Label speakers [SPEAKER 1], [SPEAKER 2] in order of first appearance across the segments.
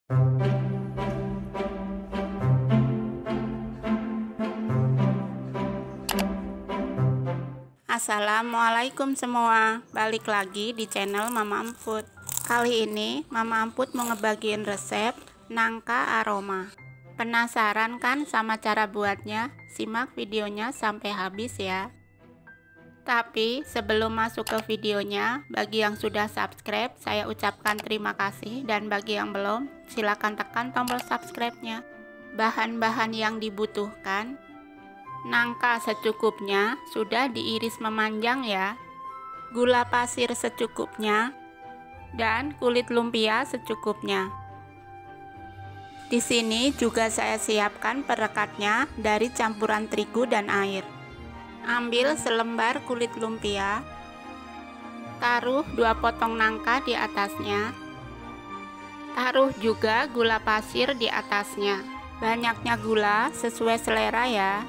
[SPEAKER 1] Assalamualaikum semua, balik lagi di channel Mama Emput. Kali ini Mama Emput mau ngebagiin resep nangka aroma. Penasaran kan sama cara buatnya? Simak videonya sampai habis ya. Tapi sebelum masuk ke videonya, bagi yang sudah subscribe saya ucapkan terima kasih, dan bagi yang belum silahkan tekan tombol subscribe-nya. Bahan-bahan yang dibutuhkan: nangka secukupnya, sudah diiris memanjang ya, gula pasir secukupnya, dan kulit lumpia secukupnya. Di sini juga saya siapkan perekatnya dari campuran terigu dan air. Ambil selembar kulit lumpia, taruh 2 potong nangka di atasnya, taruh juga gula pasir di atasnya. Banyaknya gula sesuai selera ya.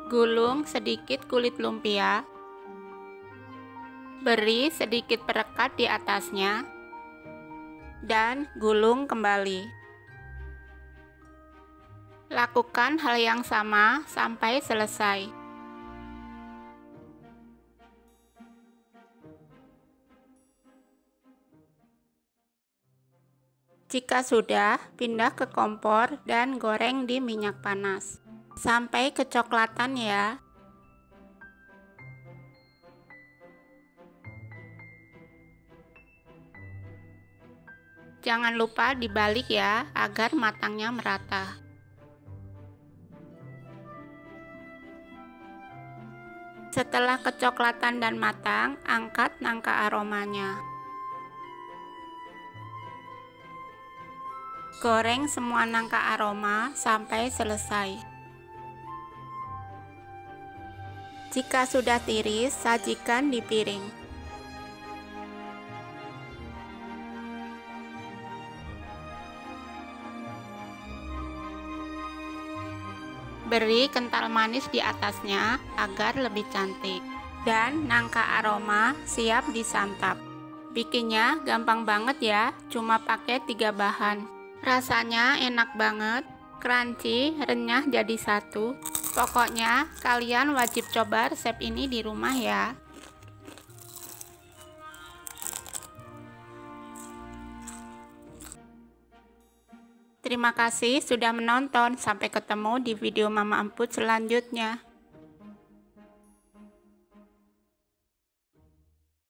[SPEAKER 1] Gulung sedikit kulit lumpia, beri sedikit perekat di atasnya, dan gulung kembali. Lakukan hal yang sama sampai selesai. Jika sudah, pindah ke kompor dan goreng di minyak panas sampai kecoklatan ya. Jangan lupa dibalik ya, agar matangnya merata. Setelah kecoklatan dan matang, angkat nangka aromanya. Goreng semua nangka aroma sampai selesai. Jika sudah tiris, sajikan di piring. Beri kental manis di atasnya agar lebih cantik. Dan nangka aroma siap disantap. Bikinnya gampang banget ya, cuma pakai 3 bahan. Rasanya enak banget, crunchy, renyah jadi satu. Pokoknya kalian wajib coba resep ini di rumah ya. Terima kasih sudah menonton. Sampai ketemu di video Mama Emput selanjutnya.